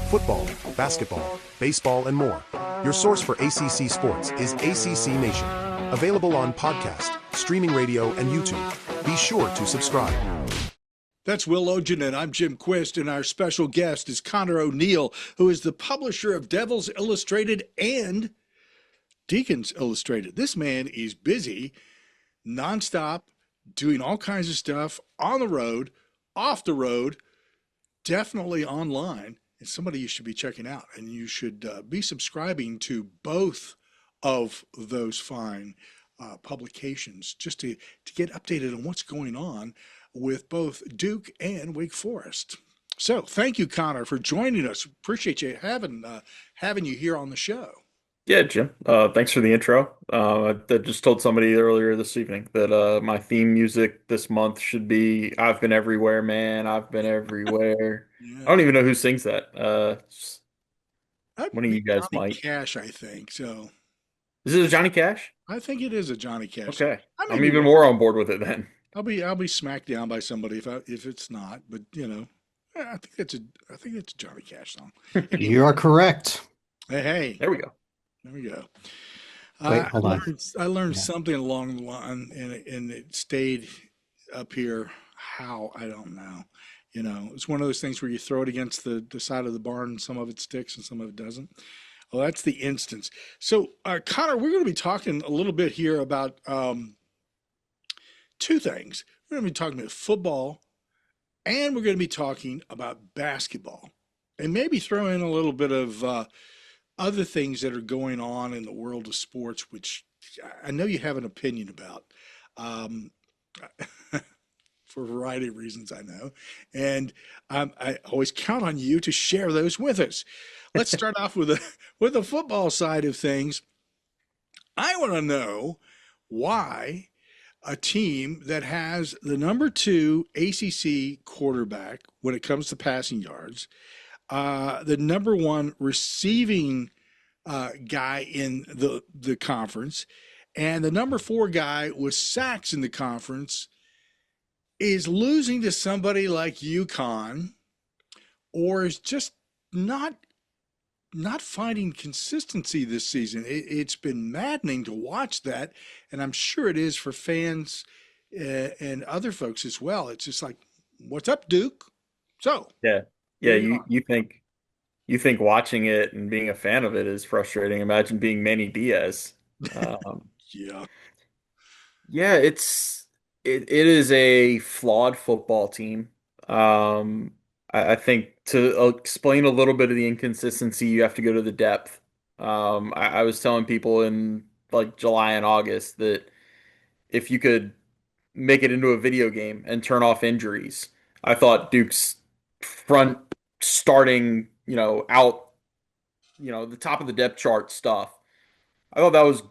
football, basketball, baseball, and more. Your source for ACC sports is ACC Nation. Available on podcast, streaming radio, and YouTube. Be sure to subscribe. That's Will Ogden, and I'm Jim Quist, and our special guest is Connor O'Neill, who is the publisher of Devils Illustrated and Deacons Illustrated. This man is busy, nonstop, doing all kinds of stuff on the road, off the road, definitely online. It's somebody you should be checking out, and you should be subscribing to both of those fine publications just to get updated on what's going on with both Duke and Wake Forest. So thank you, Connor, for joining us. Appreciate you having you here on the show. Yeah, Jim. Thanks for the intro. I just told somebody earlier this evening that my theme music this month should be "I've Been Everywhere, Man. I've Been Everywhere." Yeah. I don't even know who sings that. That'd One of you be guys Johnny might. Cash, I think. So Is it a Johnny Cash? I think it is a Johnny Cash. Okay, I may I'm be even wrong. more on board with it then. I'll be smacked down by somebody if it's not. But I think that's a Johnny Cash song. You are correct. Hey, There we go. there we go. Wait, hold on. I learned Yeah. something along the line, and it stayed up here. How, I don't know. It's one of those things where you throw it against the side of the barn, and some of it sticks and some of it doesn't. Well, that's the instance. So, Connor, we're going to be talking a little bit here about two things. We're going to be talking about football, and we're going to be talking about basketball, and maybe throw in a little bit of other things that are going on in the world of sports, which I know you have an opinion about, um, for a variety of reasons, I know. And I always count on you to share those with us. Let's start off with the football side of things. I want to know why a team that has the number 2 ACC quarterback when it comes to passing yards, the number 1 receiving guy in the conference, and the number 4 guy with sacks in the conference is losing to somebody like UConn, or is just not finding consistency this season. It's been maddening to watch that, and I'm sure it is for fans and other folks as well. It's just like, what's up, Duke? So Yeah, here yeah. we are. You think watching it and being a fan of it is frustrating. Imagine being Manny Diaz. Um, Yeah. Yeah, it is a flawed football team. I think to explain a little bit of the inconsistency, you have to go to the depth. I was telling people in like July and August that if you could make it into a video game and turn off injuries, I thought Duke's front starting, out, the top of the depth chart stuff. I thought that was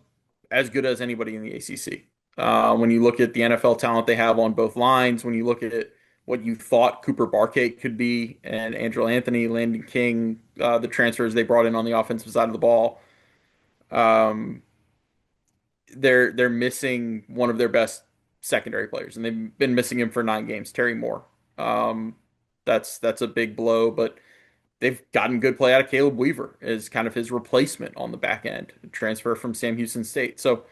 as good as anybody in the ACC. When you look at the NFL talent they have on both lines, when you look at what you thought Cooper Barkate could be, and Andrew Anthony, Landon King, the transfers they brought in on the offensive side of the ball, um, they're missing one of their best secondary players, and they've been missing him for 9 games. Terry Moore, um, that's a big blow, but they've gotten good play out of Caleb Weaver as kind of his replacement on the back end, transfer from Sam Houston State. So.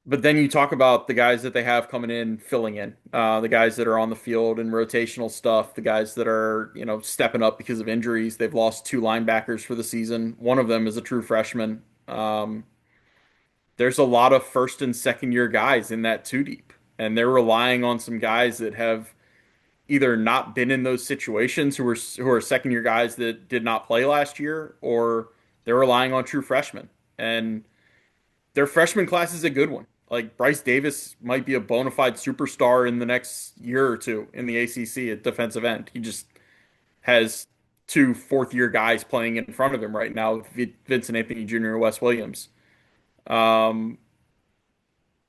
But then you talk about the guys that they have coming in, filling in, the guys that are on the field and rotational stuff, the guys that are, stepping up because of injuries. They've lost 2 linebackers for the season. One of them is a true freshman. There's a lot of first and second year guys in that two deep, and they're relying on some guys that have either not been in those situations, who are second year guys that did not play last year, or they're relying on true freshmen. And their freshman class is a good one. Like Bryce Davis might be a bona fide superstar in the next year or two in the ACC at defensive end. He just has 2 fourth-year guys playing in front of him right now with Vincent Anthony Jr. and Wes Williams. Um,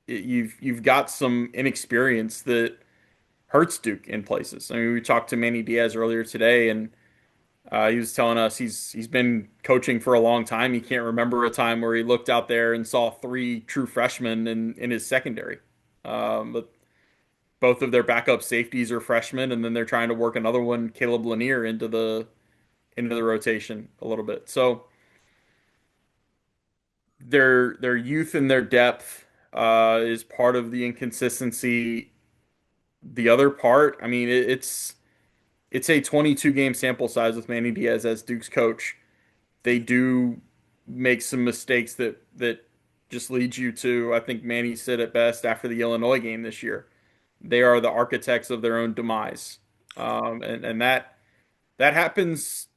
you've got some inexperience that hurts Duke in places. I mean, we talked to Manny Diaz earlier today, and he was telling us he's been coaching for a long time. He can't remember a time where he looked out there and saw 3 true freshmen in his secondary. But both of their backup safeties are freshmen, and then they're trying to work another one, Caleb Lanier, into the rotation a little bit. So their youth and their depth is part of the inconsistency. The other part, I mean, it's a 22 game sample size with Manny Diaz as Duke's coach. They do make some mistakes that just leads you to, I think Manny said it best after the Illinois game this year. They are the architects of their own demise, and that happens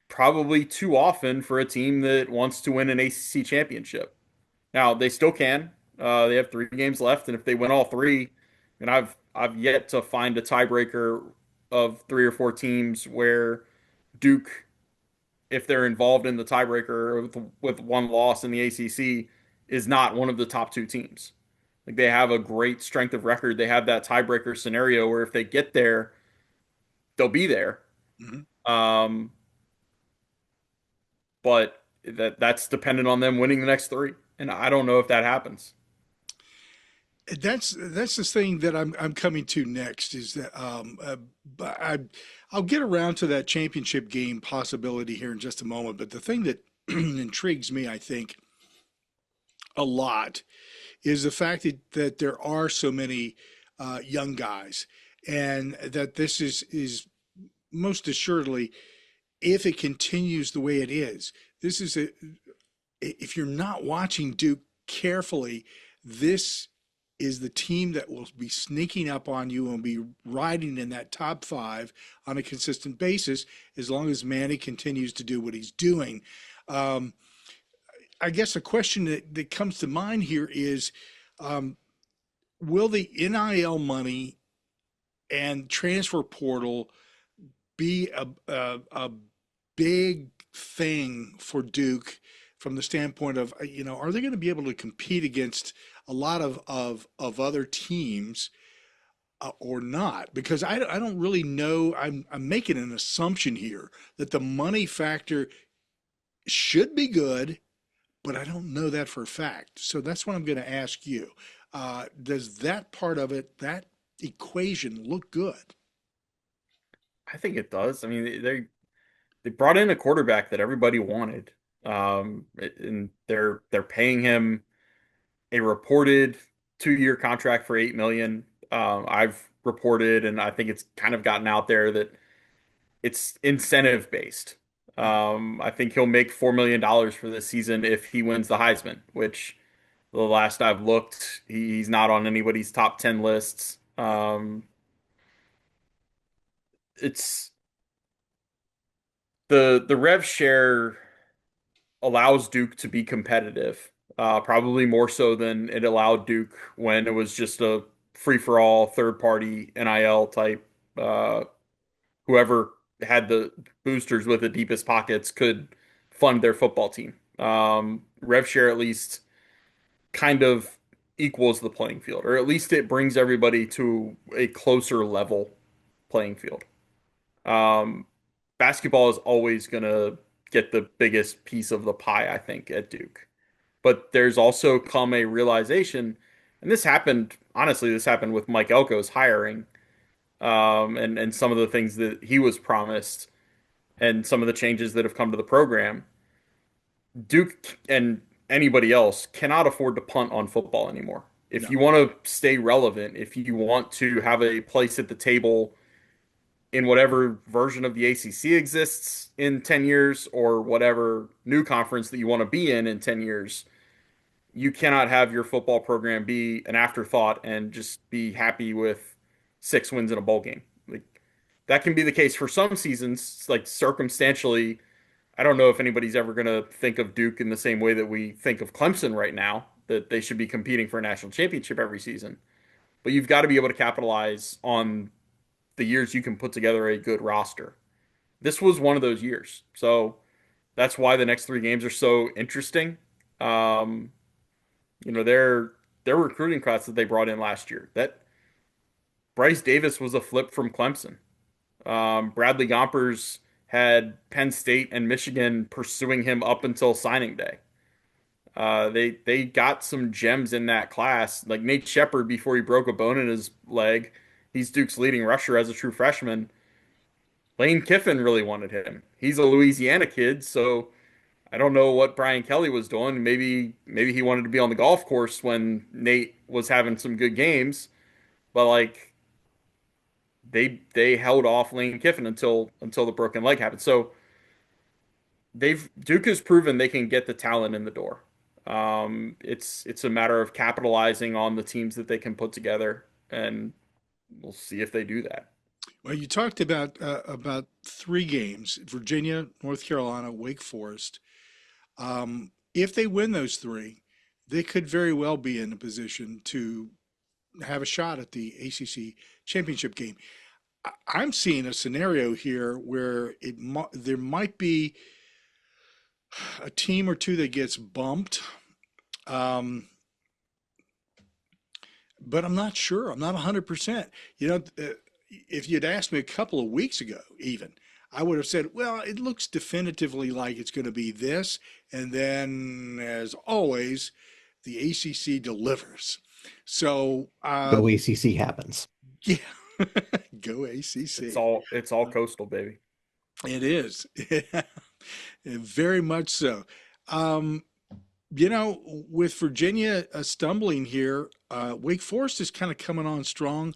probably too often for a team that wants to win an ACC championship. Now they still can. They have 3 games left, and if they win all three, and I've yet to find a tiebreaker of 3 or 4 teams where Duke, if they're involved in the tiebreaker with one loss in the ACC, is not one of the top 2 teams. Like they have a great strength of record. They have that tiebreaker scenario where if they get there, they'll be there. Mhm. Um, but that's dependent on them winning the next 3, and I don't know if that happens. That's the thing that I'm coming to next is that but I'll get around to that championship game possibility here in just a moment. But the thing that intrigues me, I think, a lot is the fact that there are so many young guys, and that this is most assuredly, if it continues the way it is, this is a if you're not watching Duke carefully, this is the team that will be sneaking up on you and be riding in that top 5 on a consistent basis as long as Manny continues to do what he's doing. Um, I guess a question that comes to mind here is, um, will the NIL money and transfer portal be a big thing for Duke from the standpoint of, are they going to be able to compete against a lot of other teams or not? Because I don't really know. I'm making an assumption here that the money factor should be good, but I don't know that for a fact. So that's what I'm going to ask you. Does that part of it, that equation, look good? I think it does. I mean, they brought in a quarterback that everybody wanted, and they're paying him a reported 2 year contract for 8 million. I've reported, and I think it's kind of gotten out there that it's incentive based. I think he'll make $4 million for this season if he wins the Heisman, which the last I've looked, he's not on anybody's top 10 lists. It's the rev share allows Duke to be competitive, probably more so than it allowed Duke when it was just a free for all third party NIL type. Uh, Whoever had the boosters with the deepest pockets could fund their football team. Rev share at least kind of equals the playing field, or at least it brings everybody to a closer level playing field. Um, Basketball is always going to get the biggest piece of the pie, I think, at Duke. But there's also come a realization, and this happened with Mike Elko's hiring, and some of the things that he was promised, and some of the changes that have come to the program. Duke and anybody else cannot afford to punt on football anymore. If No. you want to stay relevant, if you want to have a place at the table in whatever version of the ACC exists in 10 years or whatever new conference that you want to be in 10 years, you cannot have your football program be an afterthought and just be happy with 6 wins in a bowl game. Like that can be the case for some seasons, like circumstantially. I don't know if anybody's ever going to think of Duke in the same way that we think of Clemson right now, that they should be competing for a national championship every season. But you've got to be able to capitalize on the years you can put together a good roster. This was one of those years. So that's why the next 3 games are so interesting. Um, their recruiting class that they brought in last year. That Bryce Davis was a flip from Clemson. Bradley Gompers had Penn State and Michigan pursuing him up until signing day. They got some gems in that class, like Nate Shepard before he broke a bone in his leg. He's Duke's leading rusher as a true freshman. Lane Kiffin really wanted him. He's a Louisiana kid, so I don't know what Brian Kelly was doing. Maybe he wanted to be on the golf course when Nate was having some good games, but like they held off Lane Kiffin until the broken leg happened. So they've Duke has proven they can get the talent in the door. It's a matter of capitalizing on the teams that they can put together, and we'll see if they do that. Well, you talked about three games: Virginia, North Carolina, Wake Forest. If they win those three, they could very well be in a position to have a shot at the ACC championship game. I'm seeing a scenario here where there might be a team or two that gets bumped, um, but I'm not sure. I'm not 100%. If you'd asked me a couple of weeks ago, even, I would have said, well, it looks definitively like it's going to be this. And then, as always, the ACC delivers. So, Go ACC happens. yeah, go ACC. It's all coastal, baby. It is. Very much so. Um, with Virginia stumbling here, Wake Forest is kind of coming on strong.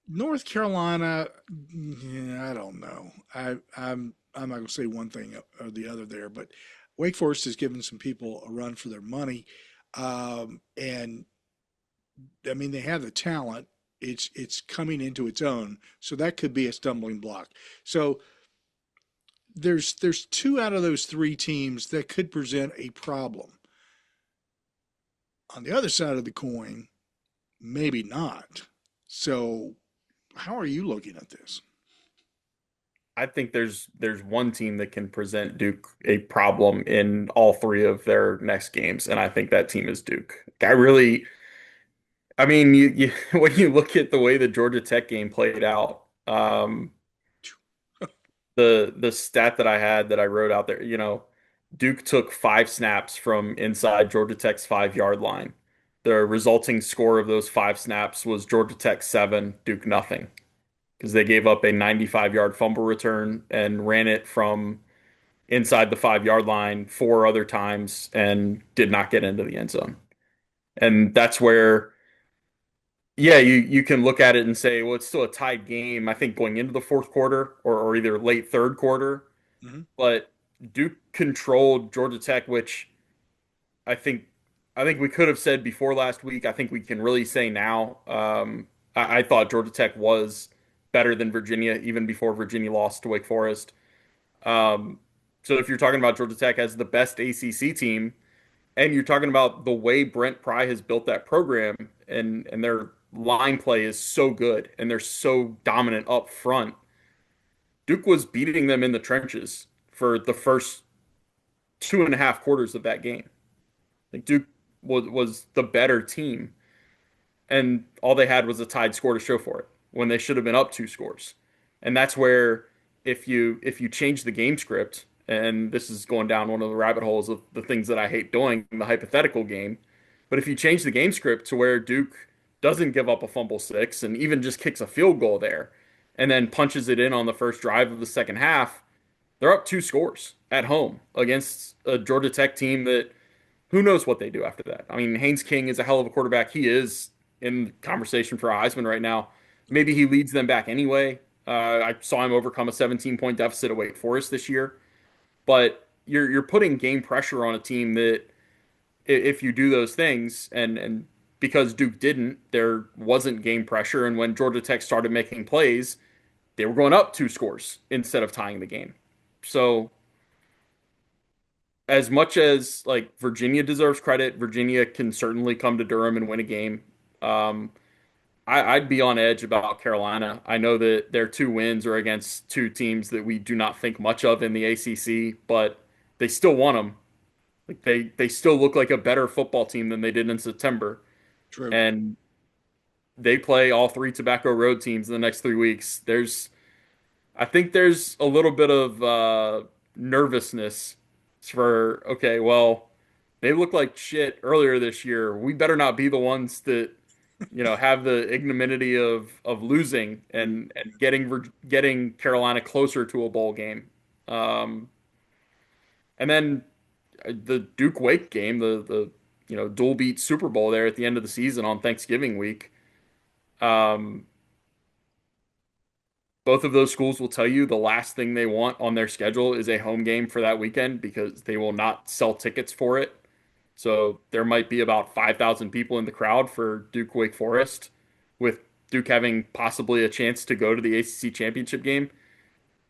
North Carolina, yeah, I don't know. I'm not going to say one thing or the other there, but Wake Forest is giving some people a run for their money, and I mean they have the talent. It's coming into its own, so that could be a stumbling block. So there's two out of those three teams that could present a problem. On the other side of the coin, maybe not. So how are you looking at this? I think there's one team that can present Duke a problem in all three of their next games, and I think that team is Duke. I mean, you when you look at the way the Georgia Tech game played out, the stat that I had that I wrote out there, Duke took 5 snaps from inside Georgia Tech's 5 yard line. The resulting score of those 5 snaps was Georgia Tech 7, Duke nothing, because they gave up a 95-yard fumble return and ran it from inside the 5 yard line 4 other times and did not get into the end zone. And that's where, yeah, you can look at it and say, well, it's still a tied game. I think going into the fourth quarter or either late third quarter, Hmm. but Duke controlled Georgia Tech, which I think I think we could have said before last week. I think we can really say now. I thought Georgia Tech was better than Virginia even before Virginia lost to Wake Forest. Um, so if you're talking about Georgia Tech as the best ACC team, and you're talking about the way Brent Pry has built that program, and their line play is so good and they're so dominant up front, Duke was beating them in the trenches for the first 2.5 quarters of that game. Like Duke was the better team, and all they had was a tied score to show for it when they should have been up 2 scores. And that's where if you change the game script, and this is going down one of the rabbit holes of the things that I hate doing, the hypothetical game, but if you change the game script to where Duke doesn't give up a fumble six and even just kicks a field goal there and then punches it in on the first drive of the second half, they're up 2 scores at home against a Georgia Tech team that who knows what they do after that. I mean, Haynes King is a hell of a quarterback. He is in conversation for Heisman right now. Maybe he leads them back anyway. I saw him overcome a 17-point deficit at Wake Forest this year. But you're putting game pressure on a team that if you do those things and because Duke didn't, there wasn't game pressure. And when Georgia Tech started making plays, they were going up 2 scores instead of tying the game. So as much as like Virginia deserves credit, Virginia can certainly come to Durham and win a game. Um, I'd be on edge about Carolina. I know that their 2 wins are against two teams that we do not think much of in the ACC, but they still won them. Like they still look like a better football team than they did in September, True. and they play all three Tobacco Road teams in the next 3 weeks. I think there's a little bit of nervousness for, okay, well, they looked like shit earlier this year. We better not be the ones that have the ignominy of losing and getting Carolina closer to a bowl game. Um, and then the Duke Wake game, the dual beat Super Bowl there at the end of the season on Thanksgiving week. Um, both of those schools will tell you the last thing they want on their schedule is a home game for that weekend because they will not sell tickets for it. So there might be about 5,000 people in the crowd for Duke Wake Forest, with Duke having possibly a chance to go to the ACC championship game.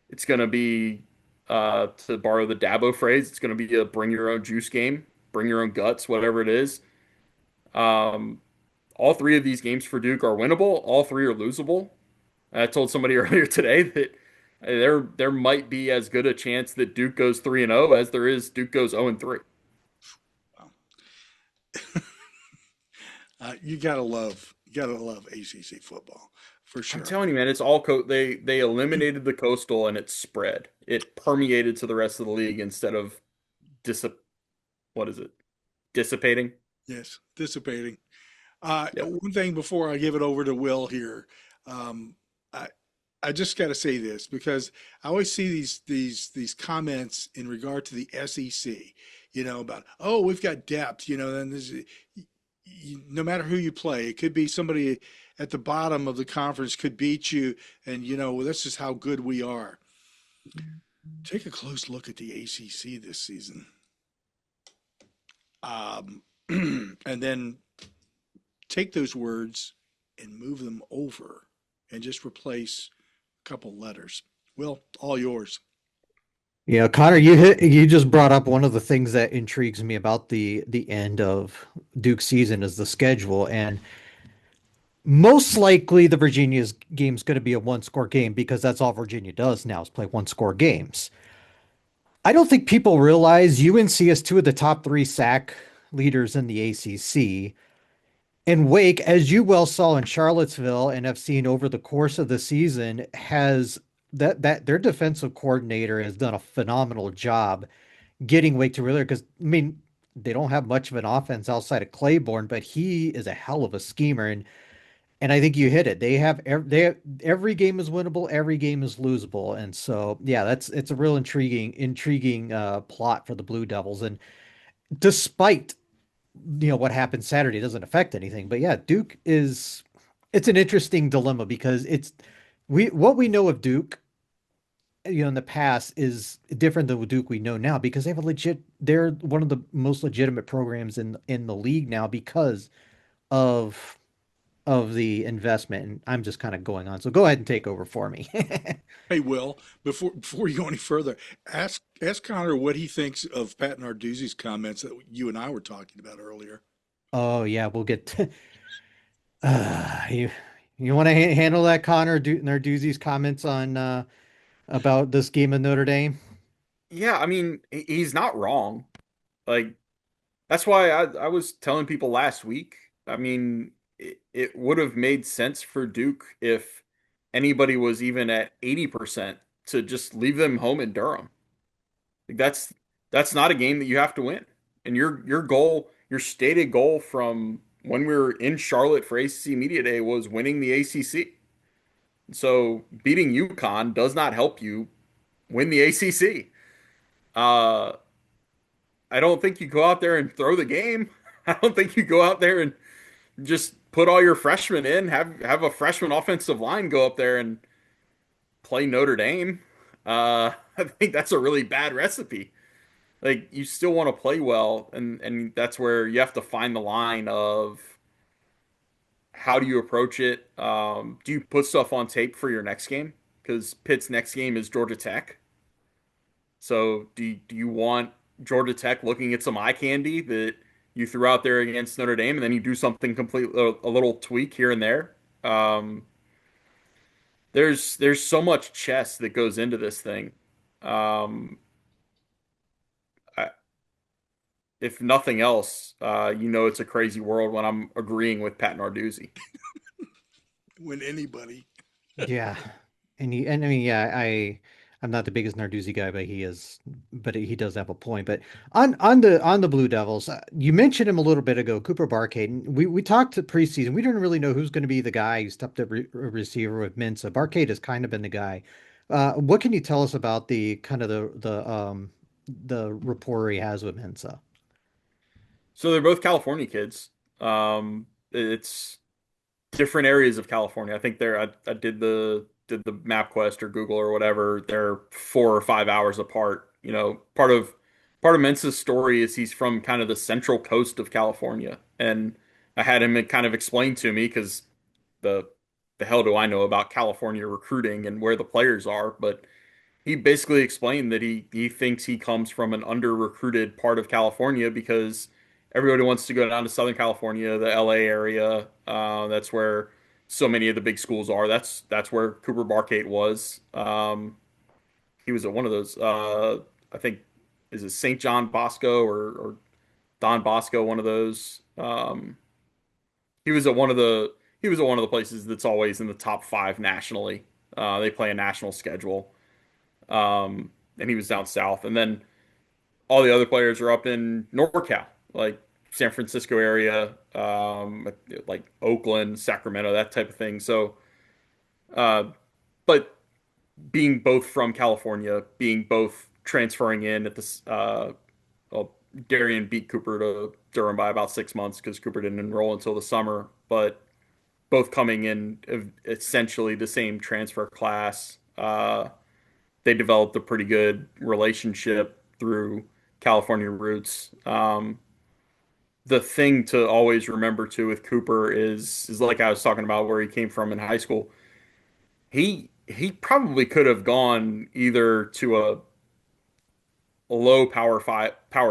It's going to be, to borrow the Dabo phrase, it's going to be a bring your own juice game, bring your own guts, whatever it is. Um, all three of these games for Duke are winnable. All three are losable. I told somebody earlier today that there might be as good a chance that Duke goes 3-0 as there is Duke goes 0-3. You gotta love ACC football for I'm sure. telling you, man, it's all they eliminated the Coastal and it spread. It permeated to the rest of the league instead of dissip what is it? Dissipating. Yes, dissipating. Yep. One thing before I give it over to Will here, um, I I just got to say this because I always see these comments in regard to the SEC, about we've got depth, then no matter who you play, it could be somebody at the bottom of the conference could beat you, and well, this is how good we are. Take a close look at the ACC this season, um, and then take those words and move them over and just replace a couple letters. Will, all yours. Yeah, Connor, you just brought up one of the things that intrigues me about the end of Duke's season is the schedule, and most likely the Virginia's game's going to be a one-score game because that's all Virginia does now is play one-score games. I don't think people realize UNC is two of the top three sack leaders in the ACC. And Wake, as you well saw in Charlottesville and have seen over the course of the season, has that their defensive coordinator has done a phenomenal job getting Wake to really because I mean they don't have much of an offense outside of Claiborne, but he is a hell of a schemer and I think you hit it. Every game is winnable, every game is losable, and so yeah, it's a real intriguing plot for the Blue Devils. And despite what happened Saturday doesn't affect anything. But yeah, Duke is it's an interesting dilemma because it's we what we know of Duke, in the past is different than the Duke we know now because they're one of the most legitimate programs in the league now because of the investment. And I'm just kind of going on. So go ahead and take over for me. Hey, Will, before you go any further, ask Connor what he thinks of Pat Narduzzi's comments that you and I were talking about earlier. Oh yeah, we'll get to, you want to handle that, Connor? Narduzzi's comments on about this game of Notre Dame. Yeah, I mean, he's not wrong. Like that's why I was telling people last week. I mean, it would have made sense for Duke if anybody was even at 80% to just leave them home in Durham. Like that's not a game that you have to win. And your goal, your stated goal from when we were in Charlotte for ACC Media Day was winning the ACC. So beating UConn does not help you win the ACC. Uh, I don't think you go out there and throw the game. I don't think you go out there and just put all your freshmen in, have a freshman offensive line go up there and play Notre Dame. I think that's a really bad recipe. Like you still want to play well, and that's where you have to find the line of how do you approach it. Do you put stuff on tape for your next game? Because Pitt's next game is Georgia Tech. So do you want Georgia Tech looking at some eye candy that you threw out there against Notre Dame, and then you do something completely a little tweak here and there? Um, there's so much chess that goes into this thing. Um, I, if nothing else, it's a crazy world when I'm agreeing with Pat Narduzzi. When anybody. Yeah. And I mean, yeah, I'm not the biggest Narduzzi guy, but he does have a point. But on the Blue Devils, you mentioned him a little bit ago, Cooper Barkade. And we talked to preseason. We didn't really know who's going to be the guy who stepped up receiver with Mensa. Barkade has kind of been the guy. What can you tell us about the kind of the rapport he has with Mensa? So they're both California kids. It's different areas of California. I think I did the MapQuest or Google or whatever. They're 4 or 5 hours apart. Part of Mensa's story is he's from kind of the central coast of California, and I had him kind of explain to me because the the hell do I know about California recruiting and where the players are, but he basically explained that he thinks he comes from an under recruited part of California because everybody wants to go down to Southern California, the LA area. That's where so many of the big schools are. That's where Cooper Barkate was. He was at one of those. I think is it St. John Bosco or Don Bosco, one of those. He was at one of the he was at one of the places that's always in the top five nationally. They play a national schedule, and he was down south. And then all the other players are up in NorCal, like San Francisco area, like Oakland, Sacramento, that type of thing. So, uh, but being both from California, being both transferring in at this, well, Darian beat Cooper to Durham by about 6 months because Cooper didn't enroll until the summer, but both coming in essentially the same transfer class. They developed a pretty good relationship through California roots. The thing to always remember too with Cooper is like I was talking about where he came from in high school. He probably could have gone either to a low power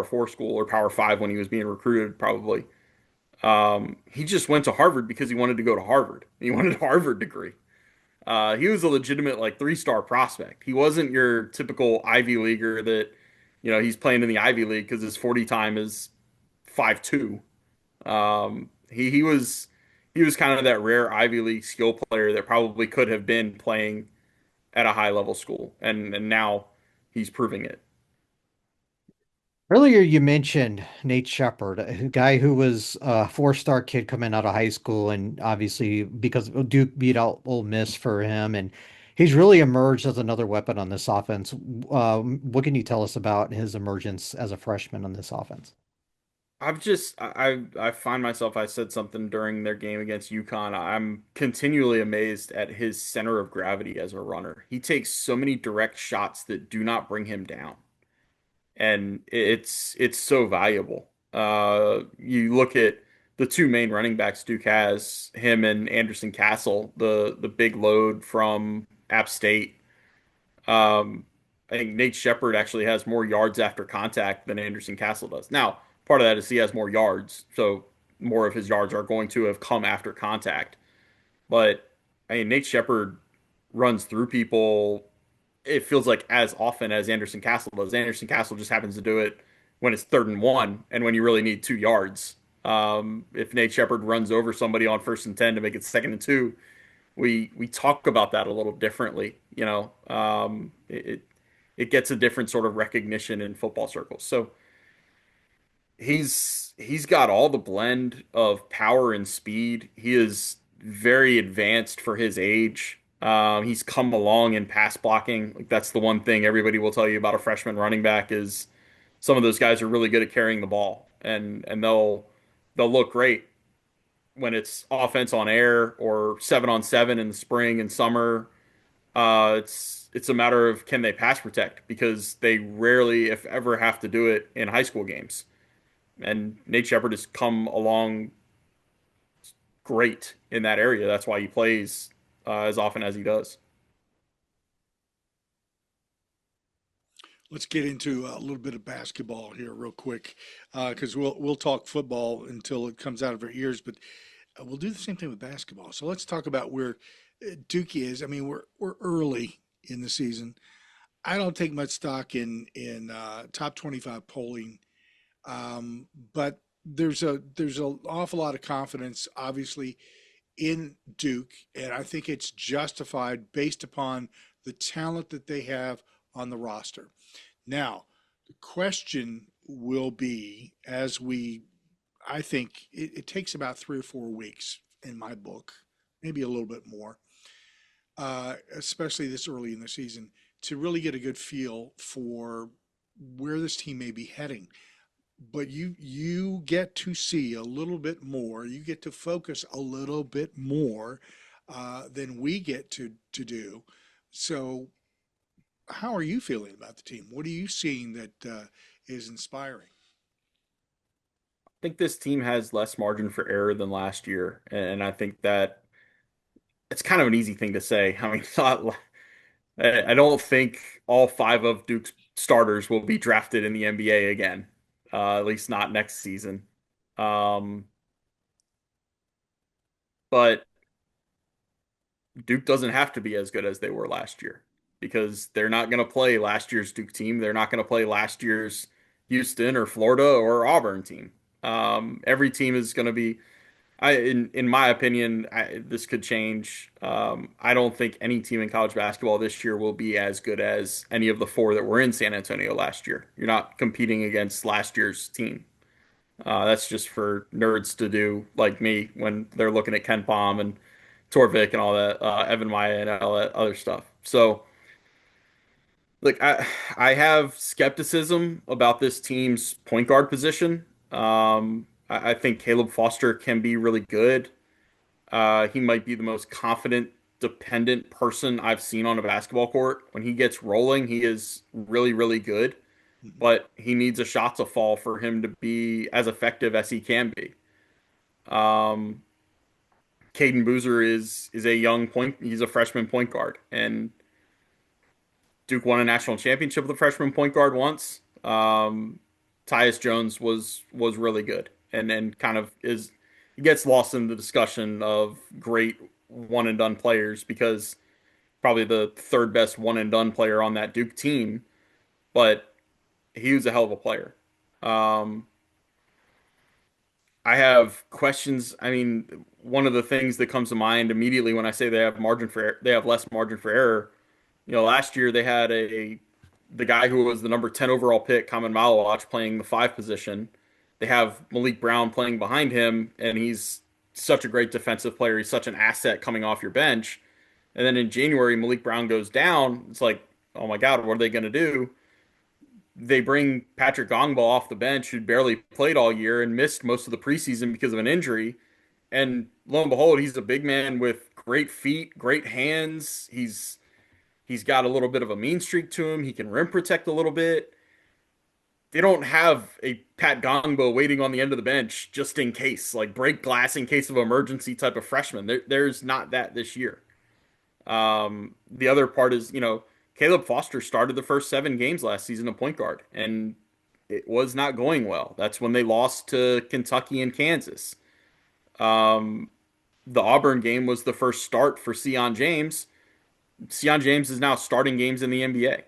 four school or power five when he was being recruited probably. He just went to Harvard because he wanted to go to Harvard. He wanted a Harvard degree. He was a legitimate like three-star prospect. He wasn't your typical Ivy leaguer that, he's playing in the Ivy League because his 40 time is 5'2". He was kind of that rare Ivy League skill player that probably could have been playing at a high level school, and now he's proving it. Earlier, you mentioned Nate Shepard, a guy who was a four-star kid coming out of high school, and obviously because Duke beat out Ole Miss for him, and he's really emerged as another weapon on this offense. What can you tell us about his emergence as a freshman on this offense? I find myself, I said something during their game against UConn. I'm continually amazed at his center of gravity as a runner. He takes so many direct shots that do not bring him down, and it's so valuable. You look at the two main running backs Duke has, him and Anderson Castle, the big load from App State. I think Nate Shepard actually has more yards after contact than Anderson Castle does. Now, part of that is he has more yards, so more of his yards are going to have come after contact. But I mean, Nate Shepard runs through people. It feels like as often as Anderson Castle does. Anderson Castle just happens to do it when it's 3rd and 1 and when you really need 2 yards. If Nate Shepard runs over somebody on 1st and 10 to make it 2nd and 2, we talk about that a little differently. It gets a different sort of recognition in football circles. So he's got all the blend of power and speed. He is very advanced for his age. He's come along in pass blocking. Like that's the one thing everybody will tell you about a freshman running back is some of those guys are really good at carrying the ball, and they'll look great when it's offense on air or 7-on-7 in the spring and summer. It's a matter of can they pass protect because they rarely, if ever, have to do it in high school games. And Nate Shepard has come along great in that area. That's why he plays as often as he does. Let's get into a little bit of basketball here real quick, because we'll talk football until it comes out of our ears, but we'll do the same thing with basketball. So let's talk about where Duke is. I mean, we're early in the season. I don't take much stock in top 25 polling, but there's an awful lot of confidence, obviously, in Duke, and I think it's justified based upon the talent that they have on the roster. Now, the question will be I think it takes about 3 or 4 weeks in my book, maybe a little bit more, especially this early in the season, to really get a good feel for where this team may be heading. But you get to see a little bit more. You get to focus a little bit more than we get to do. So, how are you feeling about the team? What are you seeing that is inspiring? I think this team has less margin for error than last year, and I think that it's kind of an easy thing to say. I mean, it's not, I don't think all five of Duke's starters will be drafted in the NBA again, at least not next season. Um, but Duke doesn't have to be as good as they were last year because they're not going to play last year's Duke team. They're not going to play last year's Houston or Florida or Auburn team. Every team is going to be, in my opinion, this could change. I don't think any team in college basketball this year will be as good as any of the four that were in San Antonio last year. You're not competing against last year's team. That's just for nerds to do, like me, when they're looking at Ken Palm and Torvik and all that, Evan Maya and all that other stuff. So, like, I have skepticism about this team's point guard position. I think Caleb Foster can be really good. He might be the most confident, dependent person I've seen on a basketball court. When he gets rolling, he is really, really good. Mhm. But he needs a shot to fall for him to be as effective as he can be. Um, Caden Boozer is a young point. He's a freshman point guard, and Duke won a national championship with a freshman point guard once. Tyus Jones was really good, and then kind of is he gets lost in the discussion of great one and done players because probably the third best one and done player on that Duke team, but he was a hell of a player. Um, I have questions. I mean, one of the things that comes to mind immediately when I say they have less margin for error. Last year they had the guy who was the number 10 overall pick, Kamen Malawach, playing the five position. They have Malik Brown playing behind him, and he's such a great defensive player. He's such an asset coming off your bench. And then in January, Malik Brown goes down. It's like, oh my God, what are they going to do? They bring Patrick Gongbo off the bench, who barely played all year and missed most of the preseason because of an injury. And lo and behold, he's a big man with great feet, great hands. He's got a little bit of a mean streak to him. He can rim protect a little bit. They don't have a Pat Gongbo waiting on the end of the bench just in case, like break glass in case of emergency type of freshman. There's not that this year. The other part is, Caleb Foster started the first 7 games last season at point guard, and it was not going well. That's when they lost to Kentucky and Kansas. Um, the Auburn game was the first start for Sion James. Sion James is now starting games in the NBA.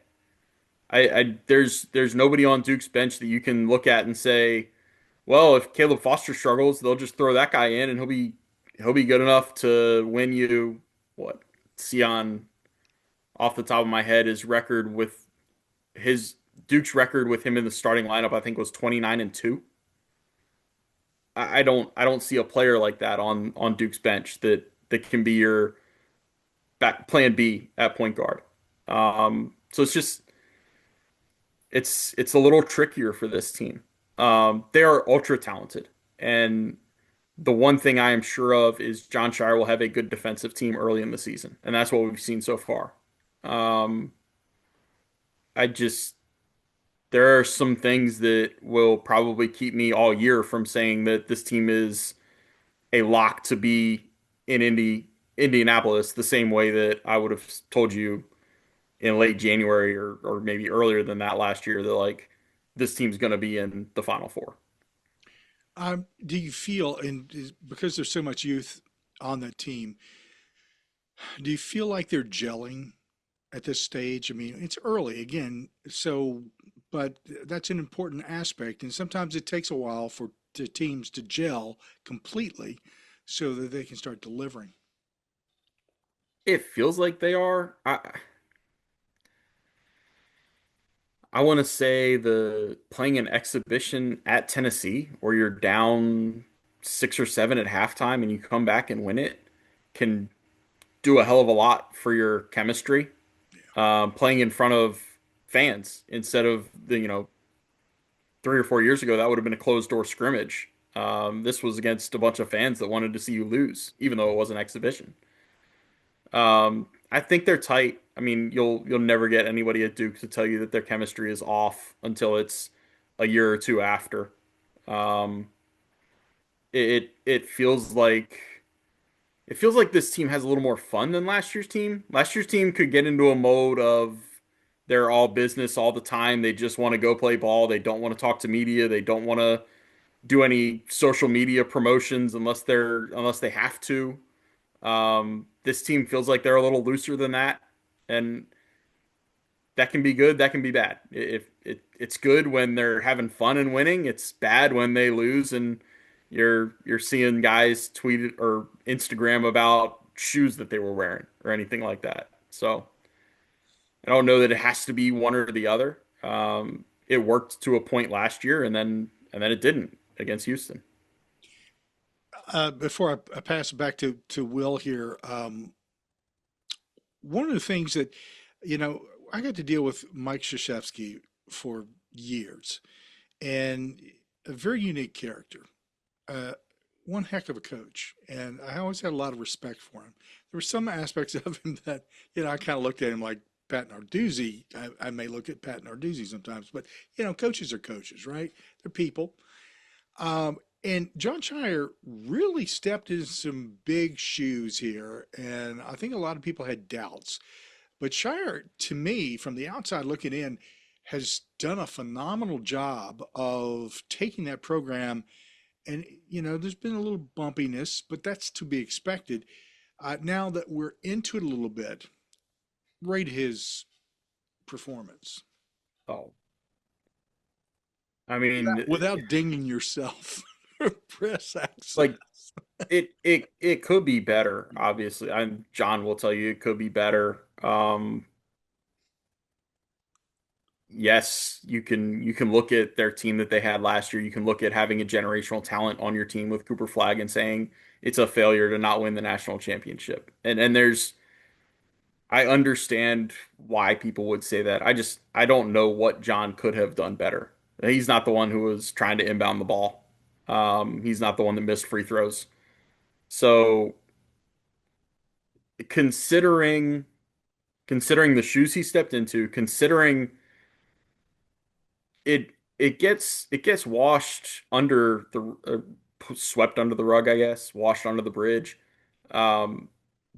There's nobody on Duke's bench that you can look at and say, well, if Caleb Foster struggles, they'll just throw that guy in and he'll be good enough to win you what? Sion, off the top of my head, his Duke's record with him in the starting lineup, I think, was 29-2. I don't see a player like that on Duke's bench that can be your back plan B at point guard. So it's a little trickier for this team. They are ultra talented, and the one thing I am sure of is John Shire will have a good defensive team early in the season, and that's what we've seen so far. Um, I just there are some things that will probably keep me all year from saying that this team is a lock to be in Indianapolis the same way that I would have told you in late January or maybe earlier than that last year that like this team's going to be in the Final Four. Do you feel, because there's so much youth on that team, do you feel like they're gelling at this stage? I mean, it's early again, so but that's an important aspect, and sometimes it takes a while for the teams to gel completely so that they can start delivering. It feels like they are. I want to say the playing an exhibition at Tennessee where you're down 6 or 7 at halftime and you come back and win it can do a hell of a lot for your chemistry. Playing in front of fans instead of the 3 or 4 years ago that would have been a closed door scrimmage. This was against a bunch of fans that wanted to see you lose, even though it was an exhibition. I think they're tight. I mean, you'll never get anybody at Duke to tell you that their chemistry is off until it's a year or two after. Um, it feels like this team has a little more fun than last year's team. Last year's team could get into a mode of they're all business all the time. They just want to go play ball. They don't want to talk to media. They don't want to do any social media promotions unless they have to. This team feels like they're a little looser than that, and that can be good. That can be bad. It's good when they're having fun and winning. It's bad when they lose and you're seeing guys tweet it or Instagram about shoes that they were wearing or anything like that. So I don't know that it has to be one or the other. It worked to a point last year, and then it didn't against Houston. Before I pass it back to Will here, one of the things that, you know, I got to deal with Mike Krzyzewski for years, and a very unique character, uh, one heck of a coach, and I always had a lot of respect for him. There were some aspects of him that, I kind of looked at him like Pat Narduzzi. I may look at Pat Narduzzi sometimes, but coaches are coaches, right? They're people. And John Shire really stepped into some big shoes here, and I think a lot of people had doubts. But Shire, to me, from the outside looking in, has done a phenomenal job of taking that program. And, there's been a little bumpiness, but that's to be expected. Now that we're into it a little bit, rate his performance Oh, I mean, without dinging yourself. Press like access. it could be better, obviously. John will tell you it could be better. Yes, you can look at their team that they had last year. You can look at having a generational talent on your team with Cooper Flag and saying it's a failure to not win the national championship. And I understand why people would say that. I don't know what John could have done better. He's not the one who was trying to inbound the ball. He's not the one that missed free throws. So considering considering the shoes he stepped into, considering it gets washed under the swept under the rug, I guess, washed under the bridge. Um,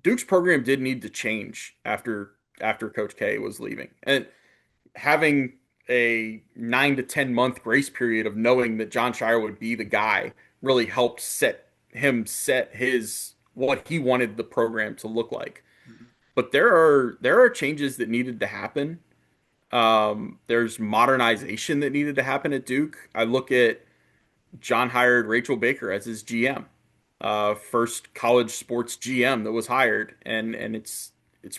Duke's program did need to change after Coach K was leaving, and having a 9 to 10 month grace period of knowing that John Shire would be the guy really helped set his what he wanted the program to look like. But there are changes that needed to happen. There's modernization that needed to happen at Duke. I look at John hired Rachel Baker as his GM, first college sports GM that was hired, and it's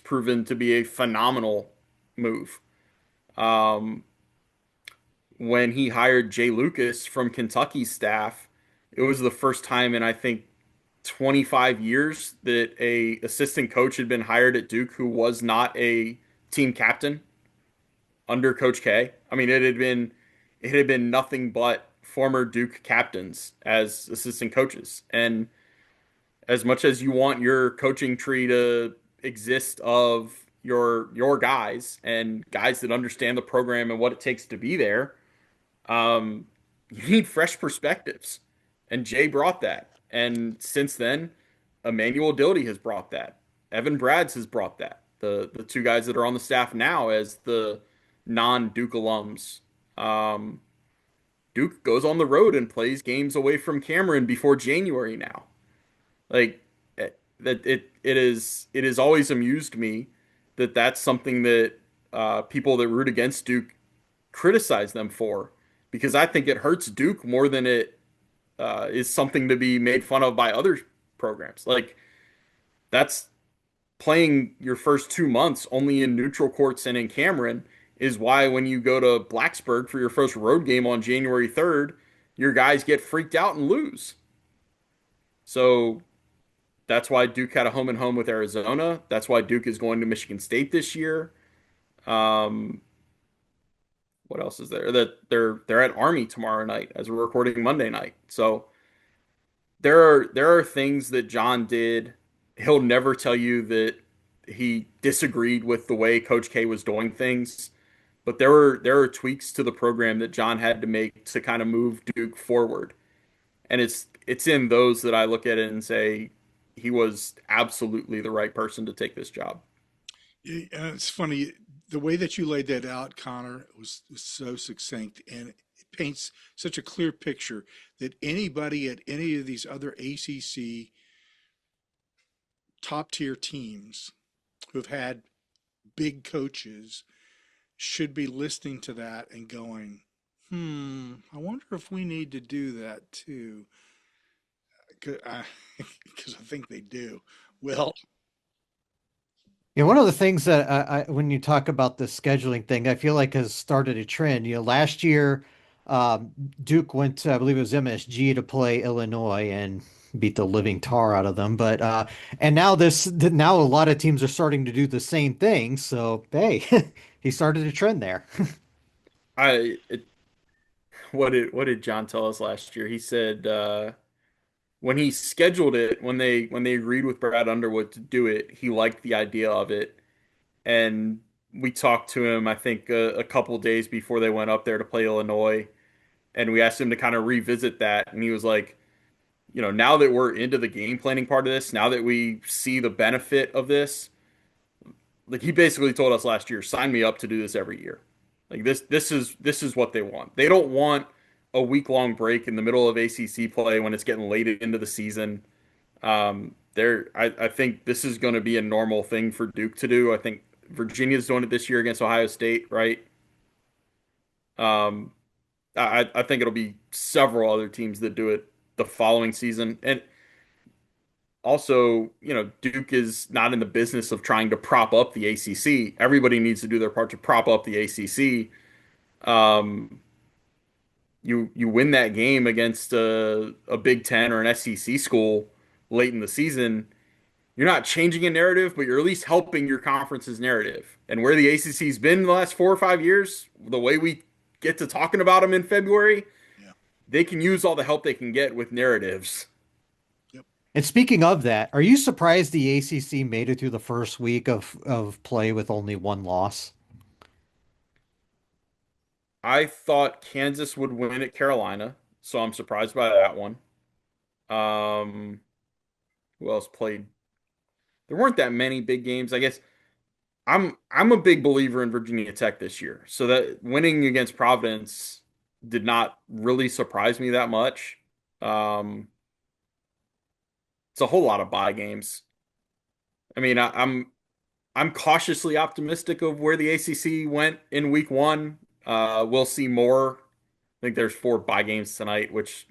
proven to be a phenomenal move. Um, when he hired Jay Lucas from Kentucky's staff, it was the first time in I think 25 years that a assistant coach had been hired at Duke who was not a team captain under Coach K. I mean, it had been nothing but former Duke captains as assistant coaches. And as much as you want your coaching tree to exist of your guys and guys that understand the program and what it takes to be there, you need fresh perspectives. And Jay brought that. And since then, Emmanuel Dildy has brought that. Evan Brads has brought that. The two guys that are on the staff now as the non-Duke alums. Um, Duke goes on the road and plays games away from Cameron before January now. Like it has always amused me that that's something that people that root against Duke criticize them for, because I think it hurts Duke more than it is something to be made fun of by other programs. Like that's playing your first 2 months only in neutral courts and in Cameron is why when you go to Blacksburg for your first road game on January 3rd, your guys get freaked out and lose. So that's why Duke had a home and home with Arizona. That's why Duke is going to Michigan State this year. Um, what else is there? That they're at Army tomorrow night as we're recording Monday night. So there are things that John did. He'll never tell you that he disagreed with the way Coach K was doing things, but there are tweaks to the program that John had to make to kind of move Duke forward. And it's in those that I look at it and say he was absolutely the right person to take this job. It's funny the way that you laid that out, Connor, was so succinct, and it paints such a clear picture that anybody at any of these other ACC top tier teams who've had big coaches should be listening to that and going, I wonder if we need to do that too. Because I, 'cause I think they do. Well, Yeah, one of the things that when you talk about the scheduling thing, I feel like has started a trend. Last year, um, Duke went to, I believe it was MSG to play Illinois and beat the living tar out of them. But and now now a lot of teams are starting to do the same thing. So hey, he started a trend there. I it, what did John tell us last year? He said when he scheduled it, when they agreed with Brad Underwood to do it, he liked the idea of it. And we talked to him, I think, a couple days before they went up there to play Illinois, and we asked him to kind of revisit that, and he was like, now that we're into the game planning part of this, now that we see the benefit of this, like he basically told us last year, sign me up to do this every year. Like this is what they want. They don't want a week-long break in the middle of ACC play when it's getting late into the season. I think this is going to be a normal thing for Duke to do. I think Virginia's doing it this year against Ohio State, right? Um, I think it'll be several other teams that do it the following season. And also, Duke is not in the business of trying to prop up the ACC. Everybody needs to do their part to prop up the ACC. Um, you win that game against a Big Ten or an SEC school late in the season, you're not changing a narrative, but you're at least helping your conference's narrative. And where the ACC's been the last 4 or 5 years, the way we get to talking about them in February, yeah. they can use all the help they can get with narratives. Yep. And speaking of that, are you surprised the ACC made it through the first week of play with only one loss? I thought Kansas would win at Carolina, so I'm surprised by that one. Um, who else played? There weren't that many big games. I guess I'm a big believer in Virginia Tech this year. So that winning against Providence did not really surprise me that much. Um, it's a whole lot of bye games. I mean, I'm cautiously optimistic of where the ACC went in week one. We'll see more. I think there's 4 bye games tonight, which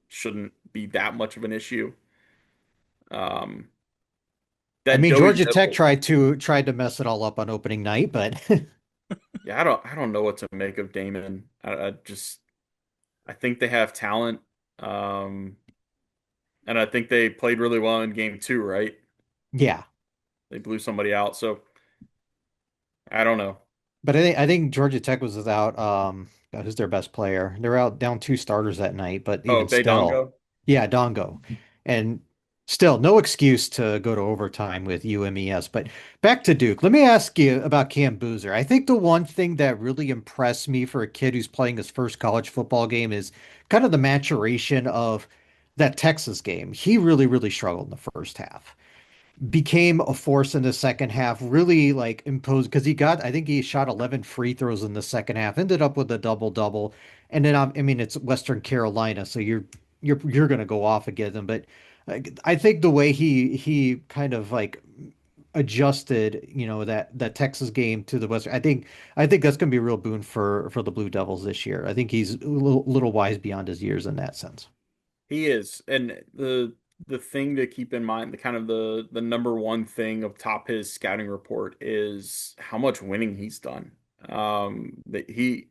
shouldn't be that much of an issue. Um, I that mean, Joey Georgia Tech Mitchell, tried to mess it all up on opening night, but yeah, I don't know what to make of Damon. I think they have talent, um, and I think they played really well in game 2. Right? yeah. They blew somebody out, so I don't know. But I think Georgia Tech was without God, who's their best player? They're out down two starters that night, but Oh, even still, Dongo. yeah, Dongo. And still no excuse to go to overtime with UMES. But back to Duke. Let me ask you about Cam Boozer. I think the one thing that really impressed me for a kid who's playing his first college football game is kind of the maturation of that Texas game. He really, really struggled in the first half, became a force in the second half, really like imposed because I think he shot 11 free throws in the second half, ended up with a double double. And then, I mean, it's Western Carolina, so you're going to go off against them. But I think the way he kind of like adjusted, that Texas game to the Western, I think that's going to be a real boon for the Blue Devils this year. I think he's a little wise beyond his years in that sense. He is, and the thing to keep in mind, the kind of the number one thing of top his scouting report is how much winning he's done. That he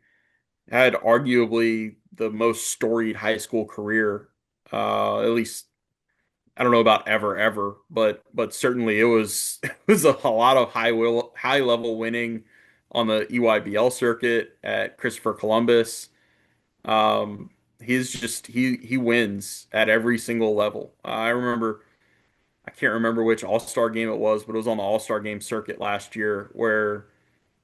had arguably the most storied high school career, at least I don't know about ever, but certainly it was it was a lot of high level winning on the EYBL circuit at Christopher Columbus. Um, he's just he wins at every single level. I can't remember which All-Star game it was, but it was on the All-Star game circuit last year where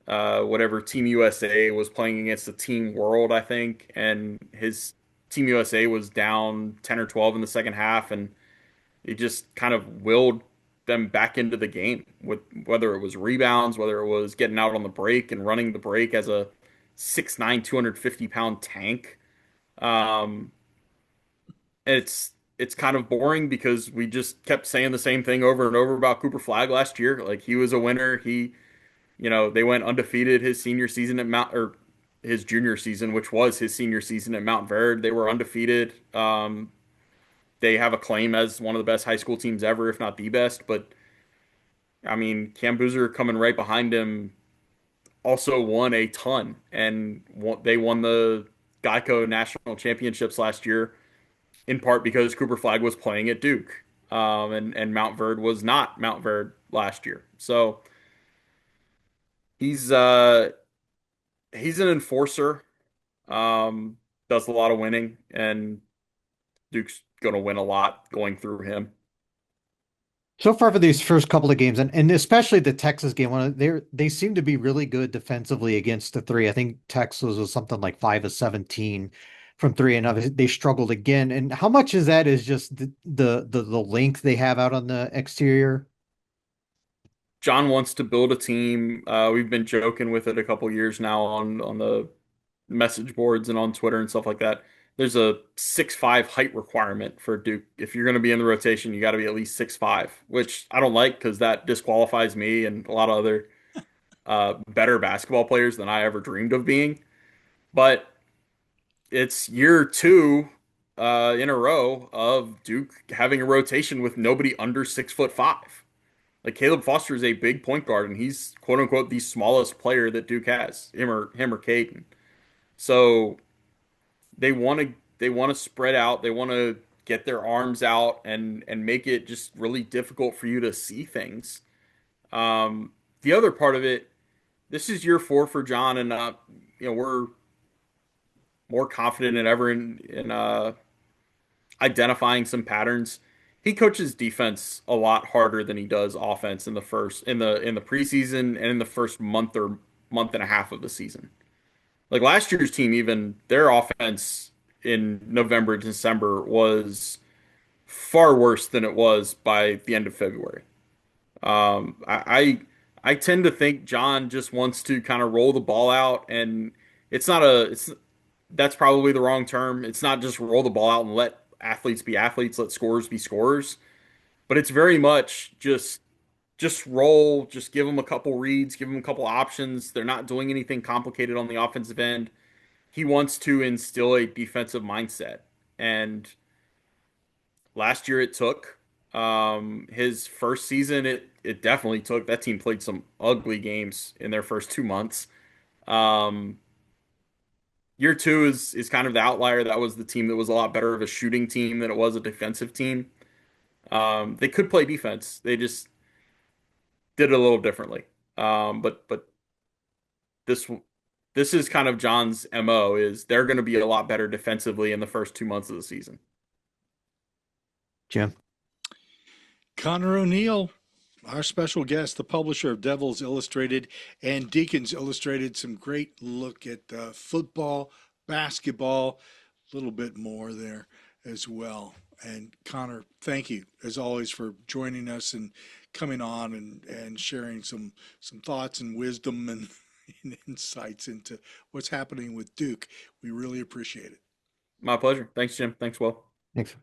whatever Team USA was playing against the Team World, I think, and his Team USA was down 10 or 12 in the second half, and he just kind of willed them back into the game with whether it was rebounds, whether it was getting out on the break and running the break as a 6'9", 250-pound tank. Um, it's kind of boring because we just kept saying the same thing over and over about Cooper Flagg last year. Like he was a winner. They went undefeated his senior season at Mount or his junior season, which was his senior season at Mount Verde. They were undefeated. They have a claim as one of the best high school teams ever, if not the best. But I mean, Cam Boozer coming right behind him also won a ton, and they won the Geico National Championships last year in part because Cooper Flagg was playing at Duke, and Mount Verde was not Mount Verde last year. So he's he's an enforcer, does a lot of winning, and Duke's going to win a lot going through him. So far for these first couple of games, and especially the Texas game, they seem to be really good defensively against the three. I think Texas was something like 5 of 17 from three, and they struggled again. And how much is that is just the length they have out on the exterior? John wants to build a team. We've been joking with it a couple years now on the message boards and on Twitter and stuff like that. There's a 6'5" height requirement for Duke. If you're going to be in the rotation, you got to be at least 6'5", which I don't like because that disqualifies me and a lot of other better basketball players than I ever dreamed of being. But it's year two in a row of Duke having a rotation with nobody under 6'5". Like Caleb Foster is a big point guard, and he's quote unquote the smallest player that Duke has, him or Caden. So they want to spread out. They want to get their arms out and make it just really difficult for you to see things. The other part of it, this is year 4 for John, and we're more confident than ever in identifying some patterns. He coaches defense a lot harder than he does offense in the preseason and in the first month or month and a half of the season. Like last year's team, even their offense in November, December was far worse than it was by the end of February. I tend to think John just wants to kind of roll the ball out, and that's probably the wrong term. It's not just roll the ball out and let athletes be athletes, let scorers be scorers, but it's very much just roll, just give them a couple reads, give them a couple options. They're not doing anything complicated on the offensive end. He wants to instill a defensive mindset. And last year it took. His first season, it definitely took. That team played some ugly games in their first 2 months. Year two is kind of the outlier. That was the team that was a lot better of a shooting team than it was a defensive team. They could play defense. They just did it a little differently. But this is kind of John's MO is they're going to be a lot better defensively in the first 2 months of the season. Jim. Connor O'Neill, our special guest, the publisher of Devils Illustrated and Deacons Illustrated, some great look at football, basketball, a little bit more there as well. And Connor, thank you as always for joining us and coming on and sharing some thoughts and wisdom and insights into what's happening with Duke. We really appreciate it. My pleasure. Thanks, Jim. Thanks, Will. Thanks.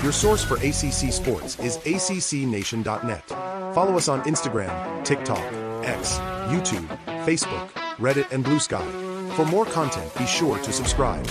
Your source for ACC sports is ACCNation.net. Follow us on Instagram, TikTok, X, YouTube, Facebook, Reddit, and Blue Sky. For more content, be sure to subscribe.